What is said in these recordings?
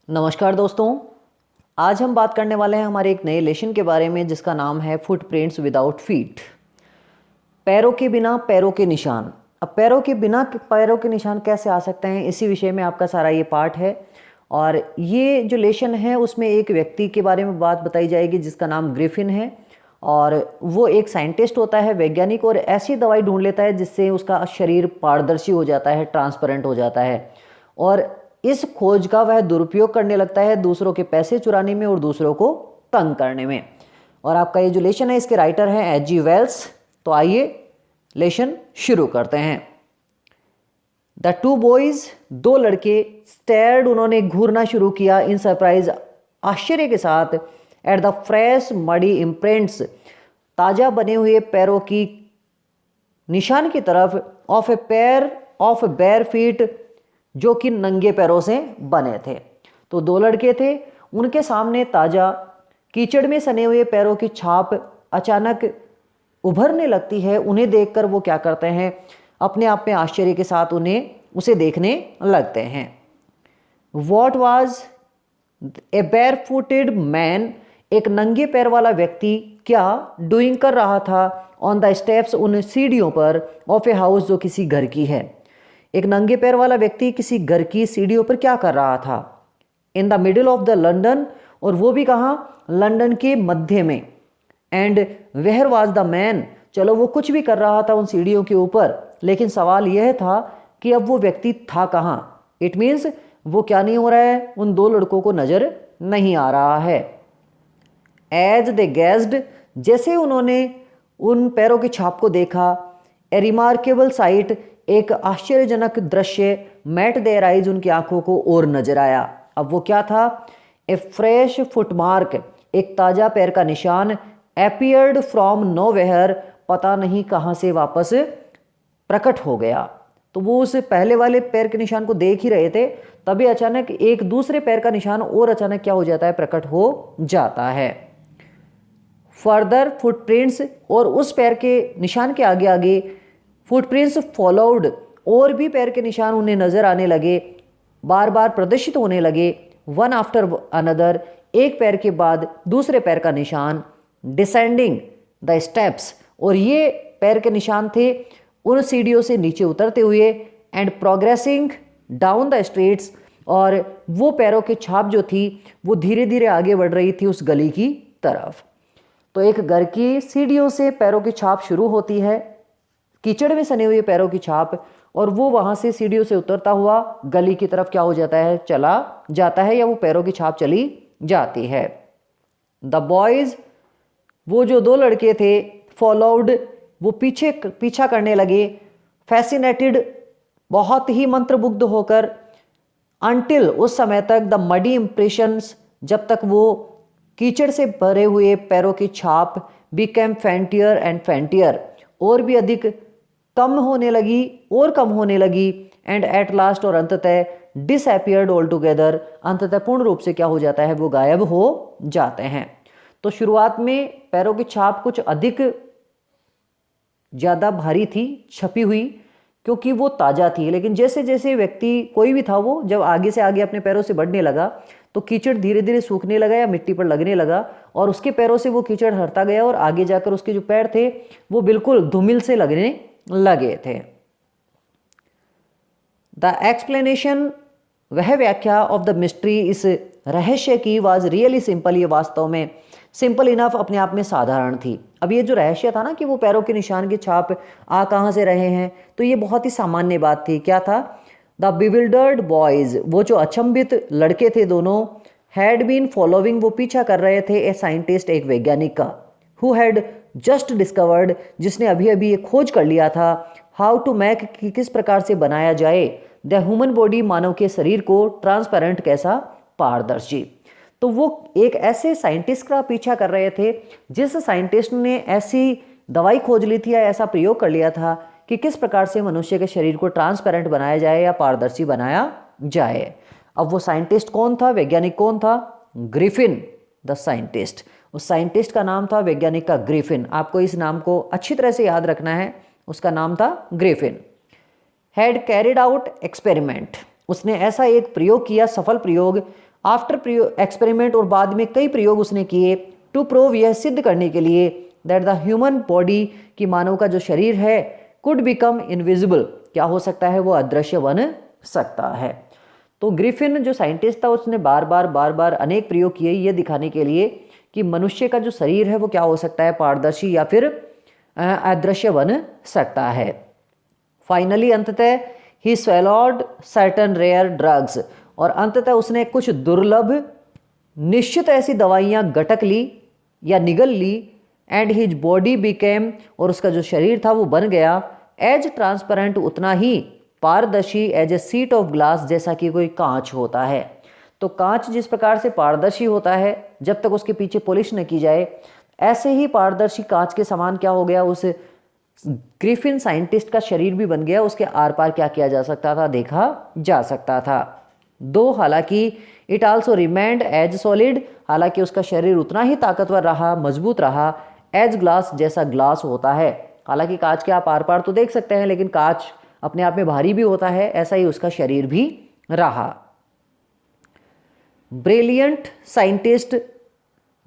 नमस्कार दोस्तों। आज हम बात करने वाले हैं हमारे एक नए लेसन के बारे में जिसका नाम है फुटप्रिंट्स विदाउट फीट। पैरों के बिना पैरों के निशान। अब पैरों के बिना पैरों के निशान कैसे आ सकते हैं, इसी विषय में आपका सारा ये पार्ट है। और ये जो लेसन है उसमें एक व्यक्ति के बारे में बात बताई जाएगी जिसका नाम ग्रिफिन है। और वो एक साइंटिस्ट होता है, वैज्ञानिक, और ऐसी दवाई ढूंढ लेता है जिससे उसका शरीर पारदर्शी हो जाता है, ट्रांसपेरेंट हो जाता है। और इस खोज का वह दुरुपयोग करने लगता है दूसरों के पैसे चुराने में और दूसरों को तंग करने में। और आपका ये जो लेसन है इसके राइटर हैं एच.जी. वेल्स। तो आइए लेसन शुरू करते हैं। द टू बॉयज, दो लड़के, स्टेयर्ड, उन्होंने घूरना शुरू किया इन सरप्राइज, आश्चर्य के साथ, at the fresh muddy imprints, ताजा बने हुए पैरों की निशान की तरफ, of a pair of bare feet, जो कि नंगे पैरों से बने थे। तो दो लड़के थे, उनके सामने ताजा कीचड़ में सने हुए पैरों की छाप अचानक उभरने लगती है। उन्हें देखकर वो क्या करते हैं, अपने आप में आश्चर्य के साथ उसे देखने लगते हैं। What was a bare footed man, एक नंगे पैर वाला व्यक्ति क्या डूइंग कर रहा था, ऑन द स्टेप्स, उन सीढ़ियों पर, ऑफ ए हाउस, जो किसी घर की है। एक नंगे पैर वाला व्यक्ति किसी घर की सीढ़ियों पर क्या कर रहा था, in the middle of the London, और वो भी कहाँ, लंदन के मध्य में। And where was the man, चलो वो कुछ भी कर रहा था उन सीढ़ियों के ऊपर, लेकिन सवाल यह था कि अब वो व्यक्ति था कहाँ। इट मीन्स वो क्या नहीं हो रहा है, उन दो लड़कों को नजर नहीं आ रहा है। एज दे गेज्ड, जैसे उन्होंने उन पैरों की छाप को देखा, ए रिमार्केबल साइट, एक आश्चर्यजनक दृश्य, मैट देयर आइज, उनकी आंखों को और नजर आया। अब वो क्या था, ए फ्रेश फुटमार्क, एक ताजा पैर का निशान, अपीयर्ड फ्रॉम नोवेयर, पता नहीं कहाँ से वापस प्रकट हो गया। तो वो उस पहले वाले पैर के निशान को देख ही रहे थे, तभी अचानक एक दूसरे पैर का निशान और अचानक क्या हो जाता है, प्रकट हो जाता है। फर्दर फुटप्रिंट्स, और उस पैर के निशान के आगे आगे फुटप्रिंट्स फॉलोड, और भी पैर के निशान उन्हें नजर आने लगे, बार बार प्रदर्शित होने लगे, वन आफ्टर अनदर, एक पैर के बाद दूसरे पैर का निशान, डिसेंडिंग द स्टेप्स, और ये पैर के निशान थे उन सीढ़ियों से नीचे उतरते हुए, and progressing down the streets, और वो पैरों की छाप जो थी वो धीरे धीरे आगे बढ़ रही थी उस गली की तरफ। तो एक घर की सीढ़ियों से पैरों की छाप शुरू होती है, कीचड़ में सने हुए पैरों की छाप, और वो वहां से सीढ़ियों से उतरता हुआ गली की तरफ क्या हो जाता है, चला जाता है, या वो पैरों की छाप चली जाती है। द बॉयज, वो जो दो लड़के थे, फॉलोड, वो पीछा करने लगे, फैसिनेटेड, बहुत ही मंत्रमुग्ध होकर, अनटिल, उस समय तक, द मडी इंप्रेशंस, जब तक वो कीचड़ से भरे हुए पैरों की छाप, बिकेम फैंटियर एंड फैंटियर, और भी अधिक कम होने लगी और कम होने लगी, एंड एट लास्ट, और अंततः, डिसअपियर्ड ऑल टुगेदर, अंततः पूर्ण रूप से क्या हो जाता है, वो गायब हो जाते हैं। तो शुरुआत में पैरों की छाप कुछ अधिक ज़्यादा भारी थी, छपी हुई, क्योंकि वो ताज़ा थी, लेकिन जैसे जैसे व्यक्ति कोई भी था वो जब आगे से आगे अपने पैरों से बढ़ने लगा तो कीचड़ धीरे धीरे सूखने लगा या मिट्टी पर लगने लगा, और उसके पैरों से वो कीचड़ हटता गया, और आगे जाकर उसके जो पैर थे वो बिल्कुल धूमिल से लगने लगे थे। द एक्सप्लेनेशन, वह व्याख्या, ऑफ द मिस्ट्री, इस रहस्य की, वाज रियली सिंपल, ये वास्तव में सिंपल इनफ, अपने आप में साधारण थी। अब ये जो रहस्य था ना कि वो पैरों के निशान की छाप आ कहाँ से रहे हैं, तो ये बहुत ही सामान्य बात थी। क्या था, द बिविल्डर्ड बॉयज, वो जो अचंभित लड़के थे दोनों, हैड बीन फॉलोइंग, वो पीछा कर रहे थे, ए साइंटिस्ट, एक वैज्ञानिक का, हु हैड जस्ट डिस्कवर्ड, जिसने अभी अभी ये खोज कर लिया था, हाउ टू मेक, कि किस प्रकार से बनाया जाए, द ह्यूमन बॉडी, मानव के शरीर को, ट्रांसपेरेंट, कैसा, पारदर्शी। तो वो एक ऐसे साइंटिस्ट का पीछा कर रहे थे जिस साइंटिस्ट ने ऐसी दवाई खोज ली थी या ऐसा प्रयोग कर लिया था कि किस प्रकार से मनुष्य के शरीर को ट्रांसपेरेंट बनाया जाए या पारदर्शी बनाया जाए। अब वो साइंटिस्ट कौन था, वैज्ञानिक कौन था, ग्रिफिन द साइंटिस्ट। उस साइंटिस्ट का नाम था, वैज्ञानिक का, ग्रिफिन। आपको इस नाम को अच्छी तरह से याद रखना है, उसका नाम था Griffin. Had carried out experiment, उसने ऐसा एक प्रयोग किया, सफल प्रयोग, आफ्टर एक्सपेरिमेंट, और बाद में कई प्रयोग उसने किए, टू प्रूव, यह सिद्ध करने के लिए, दैट द ह्यूमन बॉडी, कि मानव का जो शरीर है, कुड बिकम इनविजिबल, क्या हो सकता है, वो अदृश्य बन सकता है। तो ग्रिफिन जो साइंटिस्ट था उसने बार बार अनेक प्रयोग किए ये दिखाने के लिए कि मनुष्य का जो शरीर है वो क्या हो सकता है, पारदर्शी या फिर अदृश्य बन सकता है। फाइनली अंततः ही स्वेलॉड सर्टन रेयर ड्रग्स, और अंततः उसने कुछ दुर्लभ निश्चित ऐसी दवाइयाँ गटक ली या निगल ली, एंड हिज बॉडी बिकेम, और उसका जो शरीर था वो बन गया, एज ट्रांसपेरेंट, उतना ही पारदर्शी, as a sheet of glass, जैसा कि कोई कांच होता है। तो कांच जिस प्रकार से पारदर्शी होता है जब तक उसके पीछे पॉलिश न की जाए, ऐसे ही पारदर्शी कांच के समान क्या हो गया, उस ग्रिफिन साइंटिस्ट का शरीर भी बन गया। उसके आर पार क्या किया जा सकता था, देखा जा सकता था। दो हालांकि it also remained as solid, हालांकि उसका शरीर उतना ही ताकतवर रहा, मजबूत रहा, एज ग्लास, जैसा ग्लास होता है। हालांकि कांच के आप आर पार तो देख सकते हैं, लेकिन कांच अपने आप में भारी भी होता है, ऐसा ही उसका शरीर भी रहा। ब्रिलियंट साइंटिस्ट,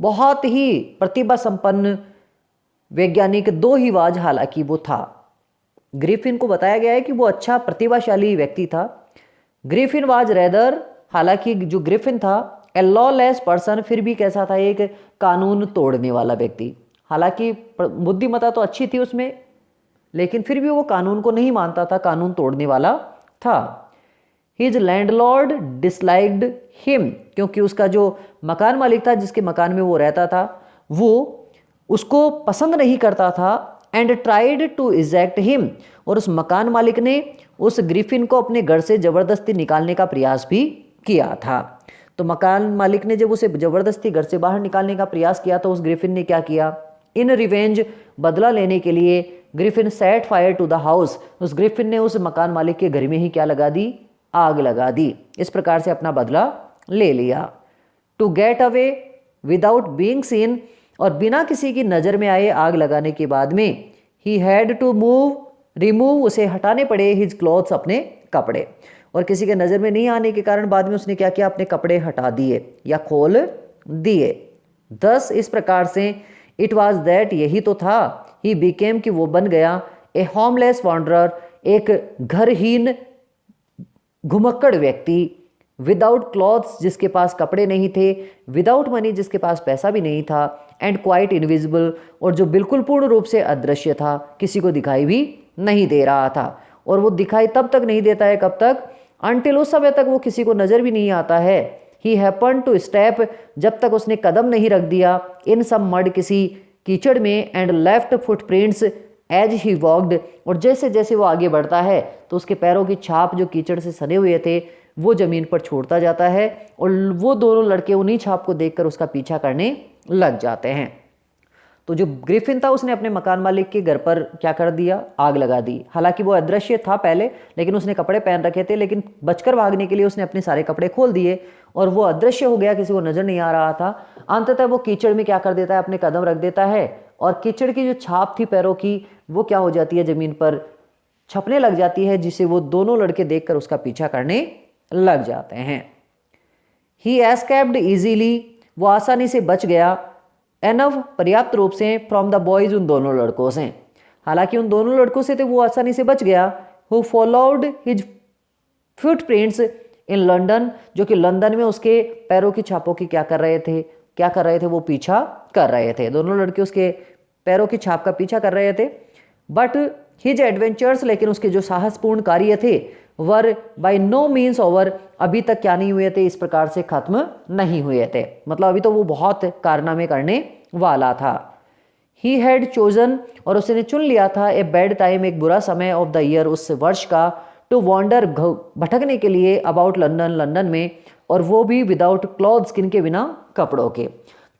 बहुत ही प्रतिभा संपन्न वैज्ञानिक, दो ही वाज हालांकि वो था। ग्रिफिन को बताया गया है कि वो अच्छा प्रतिभाशाली व्यक्ति था। ग्रिफिन वाज रेदर, हालांकि जो ग्रिफिन था, ए लॉलेस पर्सन, फिर भी कैसा था, एक कानून तोड़ने वाला व्यक्ति। हालांकि बुद्धिमत्ता तो अच्छी थी उसमें, लेकिन फिर भी वो कानून को नहीं मानता था, कानून तोड़ने वाला था। हिज लैंडलॉर्ड डिसलाइक्ड हिम, क्योंकि उसका जो मकान मालिक था, जिसके मकान में वो रहता था, वो उसको पसंद नहीं करता था। And tried to eject him, और उस मकान मालिक ने उस ग्रिफिन को अपने घर से ज़बरदस्ती निकालने का प्रयास भी किया था। तो मकान मालिक ने जब उसे ज़बरदस्ती घर से बाहर निकालने का प्रयास किया तो उस ग्रिफिन ने क्या किया, इन रिवेंज, बदला लेने के लिए, Griffin set fire to the house, उस ग्रिफिन ने उस मकान मालिक के घर में ही क्या लगा दी, आग लगा दी। इस प्रकार से अपना बदला ले लिया। To get away without being seen, और बिना किसी की नज़र में आए आग लगाने के बाद में, ही हैड टू रिमूव, उसे हटाने पड़े, हिज क्लॉथ्स, अपने कपड़े, और किसी के नज़र में नहीं आने के कारण बाद में उसने क्या किया, अपने कपड़े हटा दिए या खोल दिए। 10 इस प्रकार से इट वाज दैट, यही तो था, ही बिकेम, कि वो बन गया, ए होमलेस वॉन्डरर, एक घरहीन घुमक्कड़ व्यक्ति, विदाउट क्लॉथ्स, जिसके पास कपड़े नहीं थे, विदाउट मनी, जिसके पास पैसा भी नहीं था, एंड क्वाइट इनविजिबल, और जो बिल्कुल पूर्ण रूप से अदृश्य था, किसी को दिखाई भी नहीं दे रहा था। और वो दिखाई तब तक नहीं देता है, कब तक, अनटिल, उस समय तक वो किसी को नज़र भी नहीं आता है। ही हैपन टू स्टेप, जब तक उसने कदम नहीं रख दिया, इन सम मड, किसी कीचड़ में, and left footprints as he walked, और जैसे जैसे वो आगे बढ़ता है तो उसके पैरों की छाप जो कीचड़ से सने हुए थे वो ज़मीन पर छोड़ता जाता है, और वो दोनों लड़के उन्हीं छाप को देखकर उसका पीछा करने लग जाते हैं। तो जो ग्रिफिन था उसने अपने मकान मालिक के घर पर क्या कर दिया, आग लगा दी। हालांकि वो अदृश्य था पहले, लेकिन उसने कपड़े पहन रखे थे, लेकिन बचकर भागने के लिए उसने अपने सारे कपड़े खोल दिए और वो अदृश्य हो गया, किसी को नजर नहीं आ रहा था। अंततः वो कीचड़ में क्या कर देता है, अपने कदम रख देता है, और कीचड़ की जो छाप थी पैरों की वो क्या हो जाती है, जमीन पर छपने लग जाती है, जिसे वो दोनों लड़के देखकर उसका पीछा करने लग जाते हैं। ही एस्केप्ड इजीली, वो आसानी से बच गया, एनफ, पर्याप्त रूप से, फ्रॉम द बॉयज, उन दोनों लड़कों से। हालांकि उन दोनों लड़कों से तो वो आसानी से बच गया। Who followed his footprints in London, जो कि लंदन में उसके पैरों की छापों की क्या कर रहे थे, वो पीछा कर रहे थे। दोनों लड़के उसके पैरों की छाप का पीछा कर रहे थे। बट हिज एडवेंचर्स, लेकिन उसके जो साहसपूर्ण कार्य थे, वर बाय नो मीन्स ओवर, अभी तक क्या नहीं हुए थे, इस प्रकार से खत्म नहीं हुए थे। मतलब अभी तो वो बहुत कारनामे करने वाला था। ही हैड चोजन, और उसने चुन लिया था, ए बैड टाइम, एक बुरा समय, ऑफ द ईयर, उस वर्ष का, टू वॉन्डर, भटकने के लिए, अबाउट लंदन, लंदन में, और वो भी विदाउट क्लॉथ्स, किन के, बिना कपड़ों के।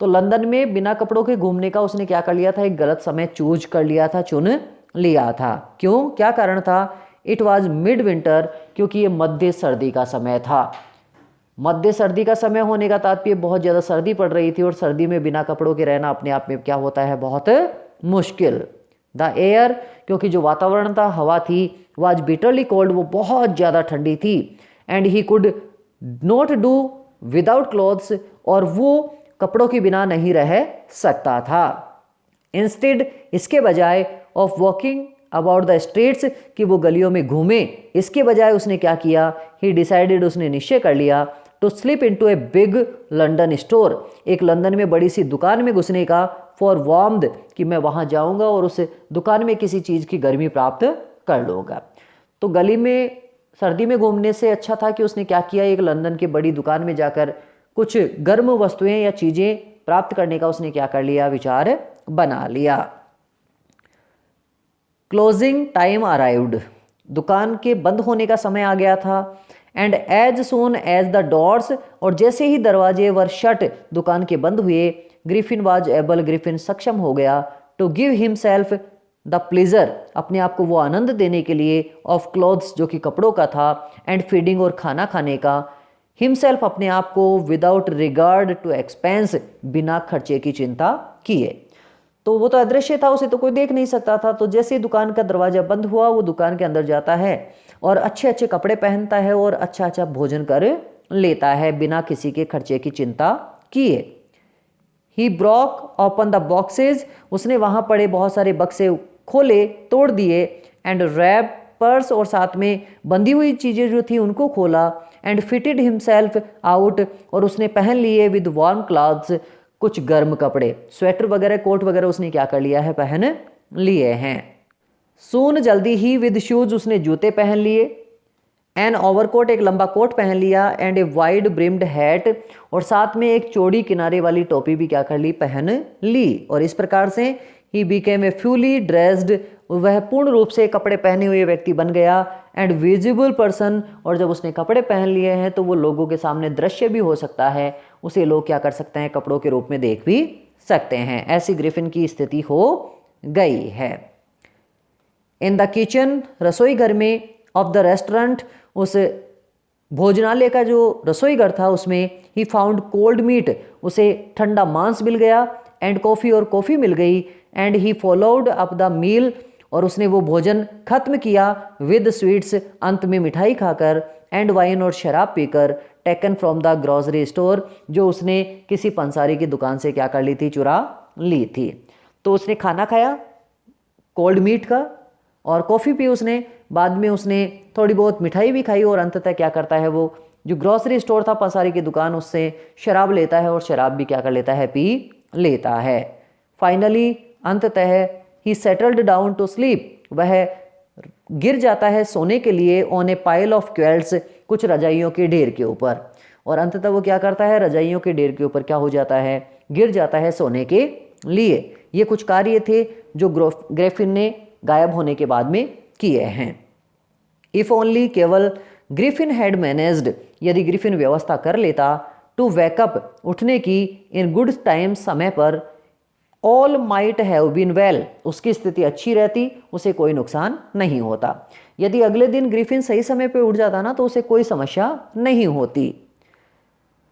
तो लंदन में बिना कपड़ों के घूमने का उसने क्या कर लिया था, एक गलत समय चूज कर लिया था, चुन लिया था। क्यों, क्या कारण था, इट वॉज मिड विंटर, क्योंकि ये मध्य सर्दी का समय था। मध्य सर्दी का समय होने का तात्पर्य बहुत ज़्यादा सर्दी पड़ रही थी, और सर्दी में बिना कपड़ों के रहना अपने आप में क्या होता है, बहुत मुश्किल। द एयर, क्योंकि जो वातावरण था, हवा थी, वाज बिटरली कोल्ड, वो बहुत ज़्यादा ठंडी थी। And he could not do without clothes, और वो कपड़ों के बिना नहीं रह सकता था। इंस्टेड, इसके बजाय, of walking about the streets, कि वो गलियों में घूमे, इसके बजाय उसने क्या किया, ही डिसाइडेड, उसने निश्चय कर लिया, to slip into a big London store, एक लंदन में बड़ी सी दुकान में घुसने का, फॉर वार्म्थ, कि मैं वहाँ जाऊँगा और उस दुकान में किसी चीज़ की गर्मी प्राप्त कर लूँगा। तो गली में सर्दी में घूमने से अच्छा था कि उसने क्या किया, एक लंदन की बड़ी दुकान में जाकर कुछ गर्म वस्तुएं या चीज़ें प्राप्त करने का उसने क्या कर लिया, विचार बना लिया। क्लोजिंग टाइम अराइव्ड, दुकान के बंद होने का समय आ गया था। And as soon as the doors, और जैसे ही दरवाजे वर शट, दुकान के बंद हुए, ग्रिफिन वाज एबल, ग्रिफिन सक्षम हो गया, to give himself the pleasure, अपने आप को वो आनंद देने के लिए, ऑफ क्लोथ्स, जो कि कपड़ों का था, एंड फीडिंग, और खाना खाने का, हिमसेल्फ, अपने आप को, विदाउट रिगार्ड टू एक्सपेंस, बिना खर्चे की चिंता किए। तो वो तो अदृश्य था, उसे तो कोई देख नहीं सकता था। तो जैसे ही दुकान का दरवाजा बंद हुआ, वो दुकान के अंदर जाता है और अच्छे अच्छे कपड़े पहनता है और अच्छा अच्छा भोजन कर लेता है बिना किसी के खर्चे की चिंता किए। ही ब्रॉक ओपन द बॉक्सेज, उसने वहाँ पड़े बहुत सारे बक्से खोले, तोड़ दिए, एंड रैप पर्स, और साथ में बंधी हुई चीज़ें जो थी उनको खोला, एंड फिटेड हिमसेल्फ आउट, और उसने पहन लिए, विद वार्म क्लॉथ्स, कुछ गर्म कपड़े, स्वेटर वगैरह, कोट वगैरह उसने क्या कर लिया है, पहन लिए हैं। सून, जल्दी ही, विद शूज, उसने जूते पहन लिए, एन ओवरकोट, एक लंबा कोट पहन लिया, and a wide brimmed hat, और साथ में एक चौड़ी किनारे वाली टोपी भी क्या कर ली, पहन ली। और इस प्रकार से he became a fully dressed, वह पूर्ण रूप से कपड़े पहने हुए व्यक्ति बन गया, एंड विजिबल पर्सन, और जब उसने कपड़े पहन लिए हैं तो वो लोगों के सामने दृश्य भी हो सकता है, उसे लोग क्या कर सकते हैं, कपड़ों के रूप में देख भी सकते हैं। ऐसी ग्रिफिन की स्थिति हो गई है। इन द किचन, रसोई घर में, ऑफ द रेस्टोरेंट, उस भोजनालय का जो रसोई घर था उसमें, ही फाउंड कोल्ड मीट, उसे ठंडा मांस मिल गया, एंड कॉफ़ी, और कॉफ़ी मिल गई, and he followed up the meal, और उसने वो भोजन खत्म किया, विद स्वीट्स, अंत में मिठाई खाकर, एंड वाइन, और शराब पीकर, taken from the grocery store, जो उसने किसी पंसारी की दुकान से क्या कर ली थी, चुरा ली थी। तो उसने खाना खाया कोल्ड मीट का, और कॉफ़ी पी उसने, बाद में उसने थोड़ी बहुत मिठाई भी खाई, और अंततः क्या करता है, वो जो ग्रोसरी स्टोर था पंसारी की दुकान, उससे शराब लेता है, और शराब भी क्या कर लेता है, पी लेता है। फाइनली, अंततः, he settled down to sleep, वह गिर जाता है सोने के लिए, on a pile of quilts, कुछ रजाइयों के ढेर के ऊपर, और अंततः वो क्या करता है, रजाइयों के ढेर के ऊपर क्या हो जाता है, गिर जाता है सोने के लिए। ये कुछ कार्य थे जो ग्रिफिन ने गायब होने के बाद में किए हैं। इफ ओनली, केवल ग्रिफिन हैड मैनेज्ड, यदि ग्रिफिन व्यवस्था कर लेता, टू वेकअप, उठने की, इन गुड टाइम, समय पर, all might have been well, उसकी स्थिति अच्छी रहती, उसे कोई नुकसान नहीं होता। यदि अगले दिन ग्रिफिन सही समय पे उठ जाता ना, तो उसे कोई समस्या नहीं होती।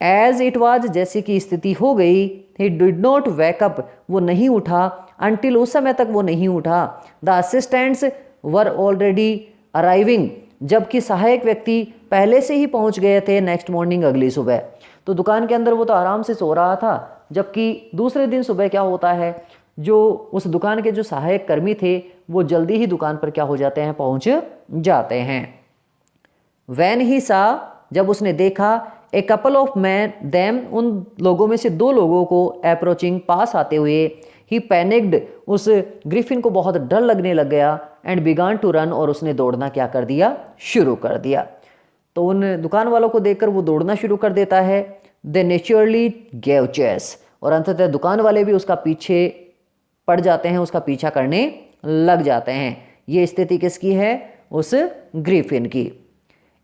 एज इट वाज, जैसी की स्थिति हो गई, ही डिड नॉट वेकअप, वो नहीं उठा, अनटिल, उस समय तक वो नहीं उठा, the assistants were already arriving, जबकि सहायक व्यक्ति पहले से ही पहुंच गए थे, नेक्स्ट मॉर्निंग, अगली सुबह। तो दुकान के अंदर वो तो आराम से सो रहा था, जबकि दूसरे दिन सुबह क्या होता है, जो उस दुकान के जो सहायक कर्मी थे वो जल्दी ही दुकान पर क्या हो जाते हैं, पहुंच जाते हैं। वैन ही सा, जब उसने देखा, a couple of man them, उन लोगों में से दो लोगों को, अप्रोचिंग, पास आते हुए, ही पैनिक्ड, उस ग्रिफिन को बहुत डर लगने लग गया, एंड बिगान टू रन, और उसने दौड़ना क्या कर दिया, शुरू कर दिया। तो उन दुकान वालों को देखकर वो दौड़ना शुरू कर देता है। दे नेचुरली गेव चेस, और अंततः दुकान वाले भी उसका पीछे पड़ जाते हैं, उसका पीछा करने लग जाते हैं। ये स्थिति किसकी है, उस ग्रिफिन की।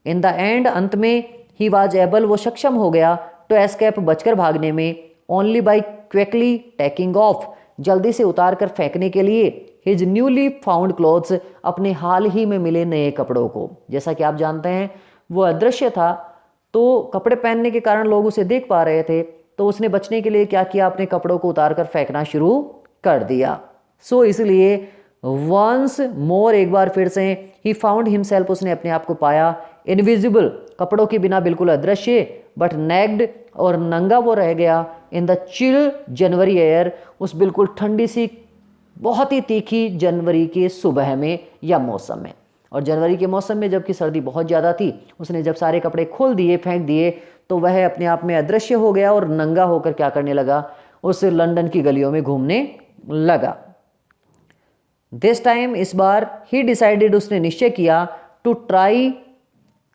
इन द एंड, अंत में, ही वाज एबल, वो सक्षम हो गया, टू एस्केप, बचकर भागने में, only by quickly taking of, जल्दी से उतार कर फेंकने के लिए, हिज न्यूली फाउंड क्लोथ्स, अपने हाल ही में मिले नए कपड़ों को। जैसा कि आप जानते हैं वो अदृश्य था, तो कपड़े पहनने के कारण लोग उसे देख पा रहे थे, तो उसने बचने के लिए क्या किया, अपने कपड़ों को उतार कर फेंकना शुरू कर दिया। सो इसलिए वंस मोर, एक बार फिर से, ही फाउंड हिमसेल्फ, उसने अपने आप को पाया, इनविजिबल, कपड़ों के बिना बिल्कुल अदृश्य, बट नेग्ड और नंगा वो रह गया in the chill January air, उस बिल्कुल ठंडी सी बहुत ही तीखी जनवरी के सुबह में या मौसम में। और जनवरी के मौसम में जबकि सर्दी बहुत ज़्यादा थी, उसने जब सारे कपड़े खोल दिए, फेंक दिए, तो वह अपने आप में अदृश्य हो गया और नंगा होकर क्या करने लगा, उस लंदन की गलियों में घूमने लगा। दिस टाइम, इस बार, ही डिसाइडेड, उसने निश्चय किया, टू ट्राई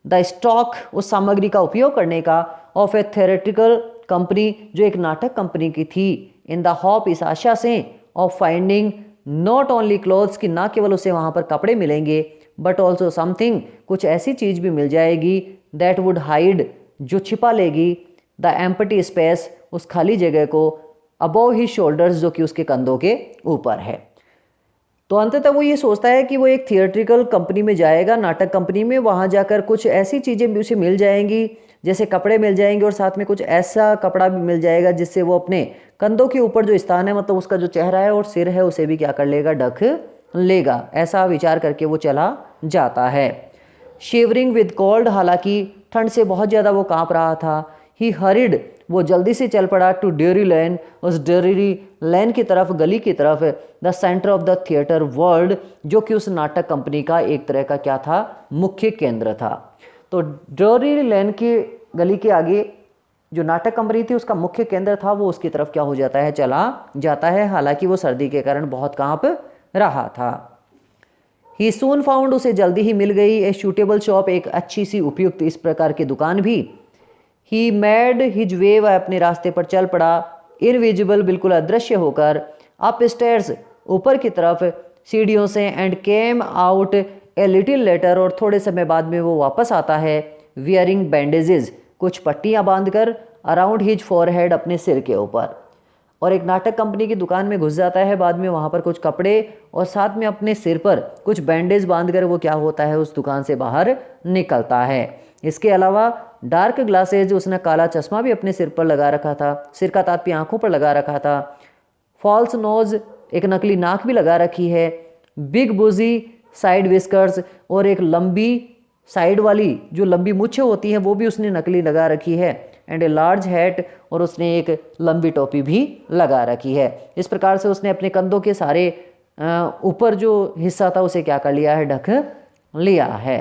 द स्टॉक, उस सामग्री का उपयोग करने का, ऑफ ए थिएट्रिकल कंपनी, जो एक नाटक कंपनी की थी, इन द होप, इस आशा से, of finding not only clothes, कि ना केवल उसे वहाँ पर कपड़े मिलेंगे, बट ऑल्सो समथिंग, कुछ ऐसी चीज़ भी मिल जाएगी, दैट वुड हाइड, जो छिपा लेगी, द एम्प्टी स्पेस, उस खाली जगह को, अबव ही शोल्डर्स, जो कि उसके कंधों के ऊपर है। तो अंततः वो ये सोचता है कि वो एक थिएट्रिकल कंपनी में जाएगा, नाटक कंपनी में, वहाँ जाकर कुछ ऐसी चीज़ें भी उसे मिल जाएंगी, जैसे कपड़े मिल जाएंगे और साथ में कुछ ऐसा कपड़ा भी मिल जाएगा जिससे वो अपने कंधों के ऊपर जो स्थान है, मतलब उसका जो चेहरा है और सिर है, उसे भी क्या कर लेगा, ढक लेगा। ऐसा विचार करके वो चला जाता है। शिवरिंग विद कोल्ड, हालांकि ठंड से बहुत ज़्यादा वो काँप रहा था। ही हरिड, वो जल्दी से चल पड़ा, टू ड्यूरी लेन, उस ड्यूरी लेन की तरफ, गली की तरफ, the centre of the theatre world, जो कि उस नाटक कंपनी का एक तरह का क्या था, मुख्य केंद्र था। तो ड्यूरी लेन की गली के आगे जो नाटक कंपनी थी उसका मुख्य केंद्र था, वो उसकी तरफ क्या हो जाता है, चला जाता है। हालांकि वो सर्दी के कारण बहुत कांप रहा था। ही सून फाउंड, उसे जल्दी ही मिल गई, ए सूटेबल शॉप, एक अच्छी सी उपयुक्त इस प्रकार की दुकान भी। ही मेड हिज वे, वह अपने रास्ते पर चल पड़ा, इनविजिबल, बिल्कुल अदृश्य होकर, अप स्टेयर्स, ऊपर की तरफ सीढ़ियों से, and came out a little letter, और थोड़े समय बाद में वो वापस आता है, वियरिंग बैंडेजेस, कुछ पट्टियाँ बांधकर, अराउंड हिज फॉरहेड, अपने सिर के ऊपर। और एक नाटक कंपनी की दुकान में घुस जाता है, बाद में वहाँ पर कुछ कपड़े और साथ में अपने सिर पर कुछ बैंडेज बांधकर वो क्या होता है, उस दुकान से बाहर निकलता है। इसके अलावा डार्क ग्लासेज, उसने काला चश्मा भी अपने सिर पर लगा रखा था, सिर का तात्पर्य आंखों पर लगा रखा था। फॉल्स नोज, एक नकली नाक भी लगा रखी है। बिग बुजी साइड विस्कर्स, और एक लंबी साइड वाली जो लंबी मूछें होती हैं वो भी उसने नकली लगा रखी है। एंड ए लार्ज हैट, और उसने एक लंबी टोपी भी लगा रखी है। इस प्रकार से उसने अपने कंधों के सारे ऊपर जो हिस्सा था उसे क्या कर लिया है, ढक लिया है।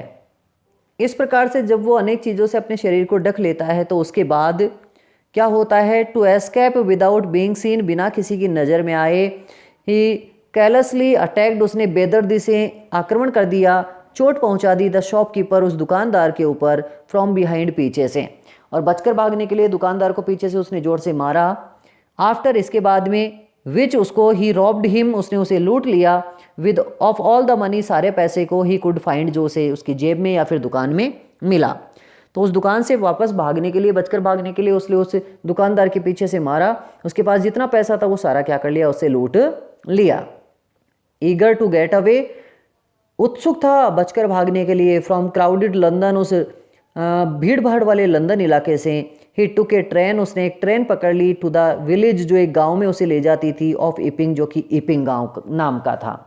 इस प्रकार से जब वो अनेक चीज़ों से अपने शरीर को ढक लेता है तो उसके बाद क्या होता है, to escape without being seen, बिना किसी की नज़र में आए, ही कैलसली अटैक्ड, उसने बेदर्दी से आक्रमण कर दिया, चोट पहुंचा दी, द शॉपकीपर, उस दुकानदार के ऊपर, फ्रॉम बिहाइंड, पीछे से, और बचकर भागने के लिए दुकानदार को पीछे से उसने जोर से मारा। आफ्टर, इसके बाद में, विच, उसको, ही रॉब्ड हिम, उसने उसे लूट लिया, with of all the money, सारे पैसे को, ही कुड फाइंड, जो उसे उसकी जेब में या फिर दुकान में मिला। तो उस दुकान से वापस भागने के लिए, बचकर भागने के लिए उसने उस दुकानदार के पीछे से मारा, उसके पास जितना पैसा था वो सारा क्या कर लिया, उससे लूट लिया। ईगर टू गेट अवे, उत्सुक था बचकर भागने के लिए, फ्रॉम क्राउडेड लंदन, उस भीड़ भाड़ वाले लंदन इलाके से। ही टुक ए ट्रेन, उसने एक ट्रेन पकड़ ली, टू द विलेज, जो एक गांव में उसे ले जाती थी, ऑफ इपिंग, जो कि इपिंग गांव नाम का था।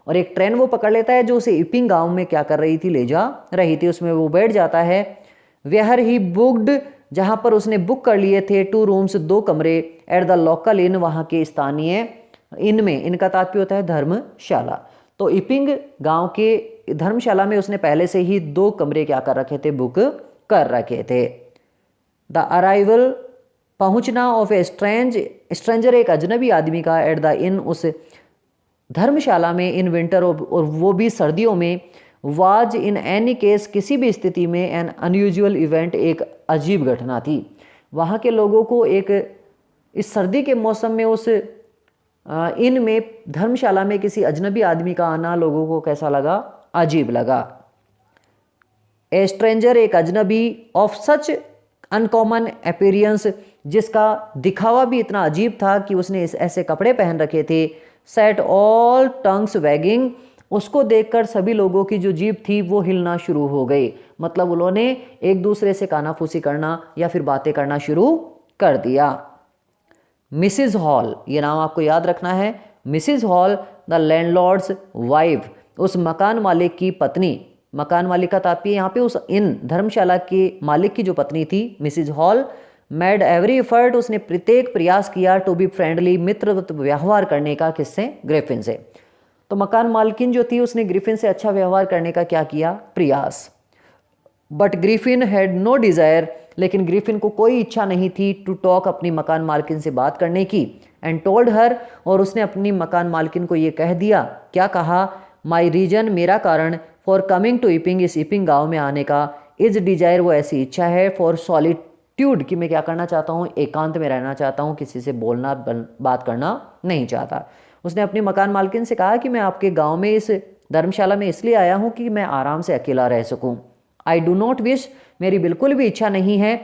और एक ट्रेन वो पकड़ लेता है जो उसे इपिंग गांव में क्या कर रही थी, ले जा रही थी, उसमें वो बैठ जाता है। वेयर ही बुक्ड, जहाँ पर उसने बुक कर लिए थे, 2 रूम्स, 2 कमरे, एट द लोकल इन, वहाँ के स्थानीय इन में, इनका तात्पर्य होता है धर्मशाला। तो इपिंग गांव के धर्मशाला में उसने पहले से ही 2 कमरे क्या कर रखे थे, बुक कर रखे थे। द अराइवल, पहुंचना, ऑफ ए स्ट्रेंजर, एक अजनबी आदमी का, एट द इन, उस धर्मशाला में, इन विंटर, और वो भी सर्दियों में, वाज इन एनी केस, किसी भी स्थिति में, एन अनयूजुअल इवेंट, एक अजीब घटना थी। वहाँ के लोगों को एक इस सर्दी के मौसम में उस इन में, धर्मशाला में किसी अजनबी आदमी का आना लोगों को कैसा लगा, अजीब लगा। ए स्ट्रेंजर, एक अजनबी, ऑफ सच अनकॉमन अपीयरेंस, जिसका दिखावा भी इतना अजीब था कि उसने ऐसे कपड़े पहन रखे थे। सेट ऑल टंग्स वैगिंग, उसको देखकर सभी लोगों की जो जीभ थी वो हिलना शुरू हो गई, मतलब उन्होंने एक दूसरे से कानाफूसी करना या फिर बातें करना शुरू कर दिया। मिसिज हॉल, ये नाम आपको याद रखना है, Mrs hall, the landlords wife, उस मकान मालिक की पत्नी, मकान मालिक का तात्पर्य यहाँ पे उस इन धर्मशाला के मालिक की जो पत्नी थी Mrs hall made every effort, उसने प्रत्येक प्रयास किया टू बी फ्रेंडली, मित्रवत व्यवहार करने का, किससे? ग्रिफिन से। तो मकान मालकिन जो थी उसने ग्रिफिन से अच्छा व्यवहार करने का क्या किया? प्रयास। But Griffin had no desire, लेकिन ग्रिफिन को कोई इच्छा नहीं थी टू टॉक, अपनी मकान मालकिन से बात करने की। एंड टोल्ड हर, और उसने अपनी मकान मालकिन को ये कह दिया, क्या कहा? माई रीजन, मेरा कारण, फॉर कमिंग टू इपिंग, इस इपिंग गाँव में आने का, इज डिजायर, वो ऐसी इच्छा है, फॉर सॉलिट्यूड, कि मैं क्या करना चाहता हूँ? एकांत में रहना चाहता हूँ, किसी से बोलना बात करना नहीं चाहता। उसने अपनी मकान मालकिन से कहा कि मैं आपके गाँव में इस धर्मशाला में इसलिए आया हूँ कि मैं आराम से अकेला रह सकूँ। आई डू नॉट विश, मेरी बिल्कुल भी इच्छा नहीं है,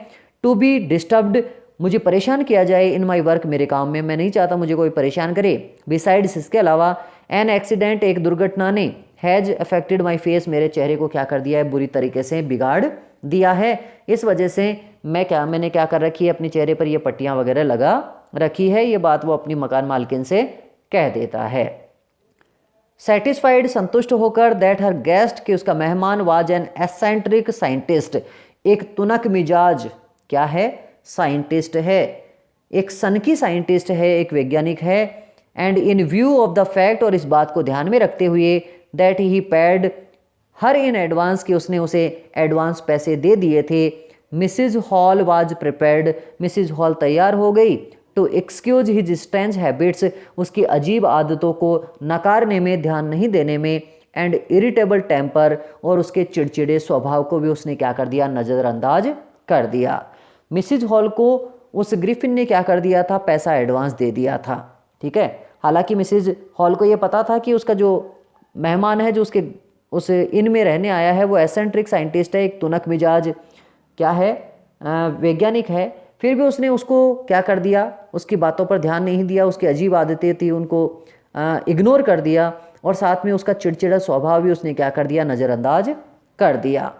टू बी डिस्टर्ब्ड, मुझे परेशान किया जाए, इन माई वर्क, मेरे काम में, मैं नहीं चाहता मुझे कोई परेशान करे। बिसाइड्स, इसके अलावा, एन एक्सीडेंट, एक दुर्घटना ने, हैज अफेक्टेड माई फेस, मेरे चेहरे को क्या कर दिया है? बुरी तरीके से बिगाड़ दिया है। इस वजह से मैंने क्या कर रखी है? अपने चेहरे पर ये पट्टियाँ वगैरह लगा रखी है। ये बात वो अपनी मकान मालकिन से कह देता है। सेटिस्फाइड, संतुष्ट होकर, दैट हर गेस्ट, कि उसका मेहमान, वाज एन एसेंट्रिक साइंटिस्ट, एक तुनक मिजाज, क्या है? साइंटिस्ट है, एक सनकी साइंटिस्ट है, एक वैज्ञानिक है। And in view of the fact, और इस बात को ध्यान में रखते हुए, that he paid her in advance, की उसने उसे एडवांस पैसे दे दिए थे। Mrs Hall was prepared, Mrs Hall तैयार हो गई, to excuse his strange habits, उसकी अजीब आदतों को नकारने में, ध्यान नहीं देने में, एंड इरिटेबल टेम्पर, और उसके चिड़चिड़े स्वभाव को भी उसने क्या कर दिया? नज़रअंदाज कर दिया। मिसिज हॉल को उस ग्रिफिन ने क्या कर दिया था? पैसा एडवांस दे दिया था। ठीक है, हालांकि मिसिज हॉल को ये पता था कि उसका जो मेहमान है, जो उसके उस इन में रहने आया है, वो एसेंट्रिक साइंटिस्ट है, एक तुनक मिजाज क्या है? वैज्ञानिक है। फिर भी उसने उसको क्या कर दिया? उसकी बातों पर ध्यान नहीं दिया, उसकी अजीब आदतें थी उनको इग्नोर कर दिया, और साथ में उसका चिड़चिड़ा स्वभाव भी उसने क्या कर दिया? नज़रअंदाज कर दिया।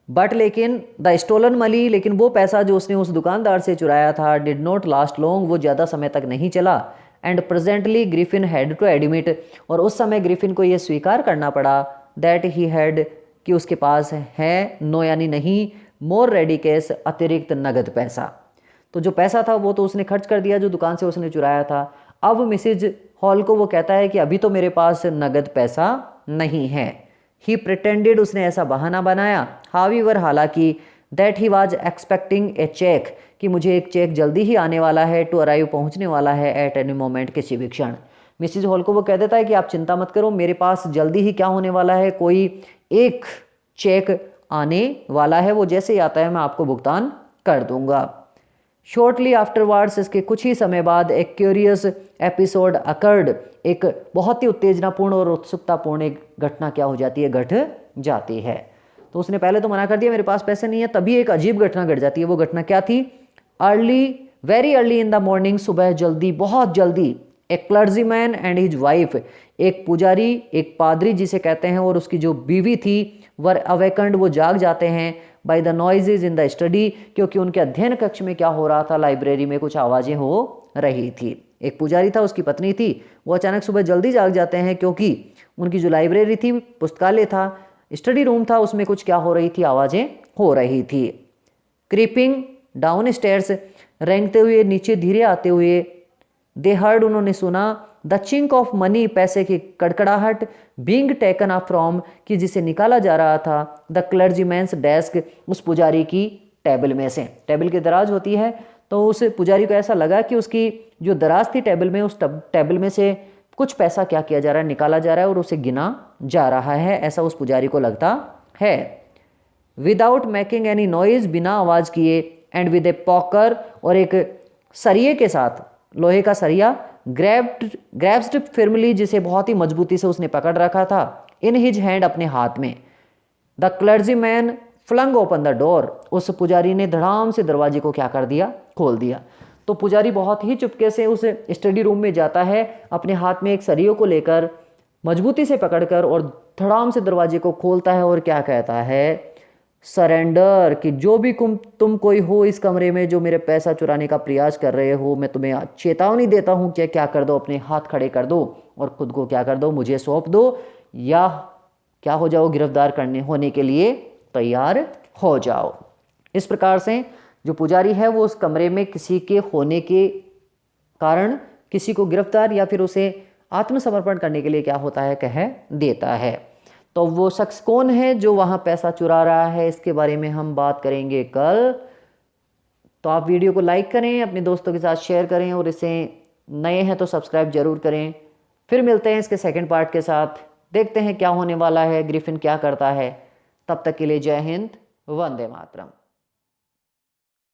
बट लेकिन द स्टोलन मनी, लेकिन वो पैसा जो उसने उस दुकानदार से चुराया था, डिड नॉट लास्ट लॉन्ग, वो ज़्यादा समय तक नहीं चला। And presently Griffin had to admit, और उस समय ग्रिफिन को ये स्वीकार करना पड़ा, दैट ही हैड, कि उसके पास है, नो यानी नहीं, मोर रेडी कैश, अतिरिक्त नगद पैसा। तो जो पैसा था वो तो उसने खर्च कर दिया जो दुकान से उसने चुराया था। अब मिसिज हॉल को वो कहता है कि अभी तो मेरे पास नगद पैसा नहीं है। ही प्रिटेंडेड, उसने ऐसा बहाना बनाया, हाउएवर, हालांकि, that he was expecting a cheque, कि मुझे एक चेक जल्दी ही आने वाला है, टू अराइव, पहुंचने वाला है, एट एनी मोमेंट, किसी भी क्षण। मिसिज हॉल को वो कह देता है कि आप चिंता मत करो, मेरे पास जल्दी ही क्या होने वाला है? कोई एक चेक आने वाला है, वो जैसे ही आता है मैं आपको भुगतान कर दूंगा। शॉर्टली आफ्टरवर्ड्स, इसके कुछ ही समय बाद, एक क्यूरियस एपिसोड अकर्ड, एक बहुत ही उत्तेजनापूर्ण और उत्सुकतापूर्ण एक घटना क्या हो जाती है? घट जाती है। तो उसने पहले तो मना कर दिया मेरे पास पैसे नहीं है, तभी एक अजीब घटना घट जाती है। वो घटना क्या थी? Early, very early in the morning, सुबह जल्दी, बहुत जल्दी, एक क्लर्जीमैन एंड हिज वाइफ, एक पुजारी, एक पादरी जिसे कहते हैं, और उसकी जो बीवी थी, वर अवेकंड, वो जाग जाते हैं, by the noises in the study, क्योंकि उनके अध्ययन कक्ष में क्या हो रहा था? लाइब्रेरी में कुछ आवाज़ें हो रही थी। एक पुजारी था, उसकी पत्नी थी, वो अचानक सुबह जल्दी जाग जाते हैं, क्योंकि उनकी जो लाइब्रेरी थी, पुस्तकालय था, स्टडी रूम था, उसमें कुछ क्या हो रही थी? आवाज़ें हो रही थी। क्रीपिंग डाउन स्टेयर्स, रेंगते हुए नीचे धीरे आते हुए, दे हर्ड, उन्होंने सुना, द चिंक ऑफ मनी, पैसे की कड़कड़ाहट, बींग टेकन अप फ्रॉम, कि जिसे निकाला जा रहा था, द क्लर्जीमैन्स डेस्क, उस पुजारी की टेबल में से। टेबल की दराज होती है, तो उस पुजारी को ऐसा लगा कि उसकी जो दराज थी टेबल में, उस टेबल में से कुछ पैसा क्या किया जा रहा है? निकाला जा रहा है, और उसे गिना जा रहा है, ऐसा उस पुजारी को लगता है। विदाउट मेकिंग एनी नॉइज, बिना आवाज़ किए, एंड विद ए पॉकर, और एक सरिये के साथ, लोहे का सरिया, ग्रैब्ड फिर्मली, जिसे बहुत ही मजबूती से उसने पकड़ रखा था, इन हिज हैंड, अपने हाथ में। The clergyman flung open the door, उस पुजारी ने धड़ाम से दरवाजे को क्या कर दिया? खोल दिया। तो पुजारी बहुत ही चुपके से उस स्टडी रूम में जाता है, अपने हाथ में एक सरियों को लेकर, मजबूती से पकड़कर, और धड़ाम से दरवाजे को खोलता है, और क्या कहता है? सरेंडर, कि जो भी तुम कोई हो इस कमरे में जो मेरे पैसा चुराने का प्रयास कर रहे हो, मैं तुम्हें चेतावनी देता हूँ कि क्या कर दो, अपने हाथ खड़े कर दो और खुद को क्या कर दो? मुझे सौंप दो, या क्या हो जाओ, गिरफ्तार करने होने के लिए तैयार हो जाओ। इस प्रकार से जो पुजारी है वो उस कमरे में किसी के होने के कारण किसी को गिरफ्तार या फिर उसे आत्मसमर्पण करने के लिए क्या होता है, कह देता है। तो वो शख्स कौन है जो वहाँ पैसा चुरा रहा है, इसके बारे में हम बात करेंगे कल। तो आप वीडियो को लाइक करें, अपने दोस्तों के साथ शेयर करें और इसे नए हैं तो सब्सक्राइब जरूर करें। फिर मिलते हैं इसके सेकंड पार्ट के साथ, देखते हैं क्या होने वाला है, ग्रिफिन क्या करता है। तब तक के लिए जय हिंद, वंदे मातरम।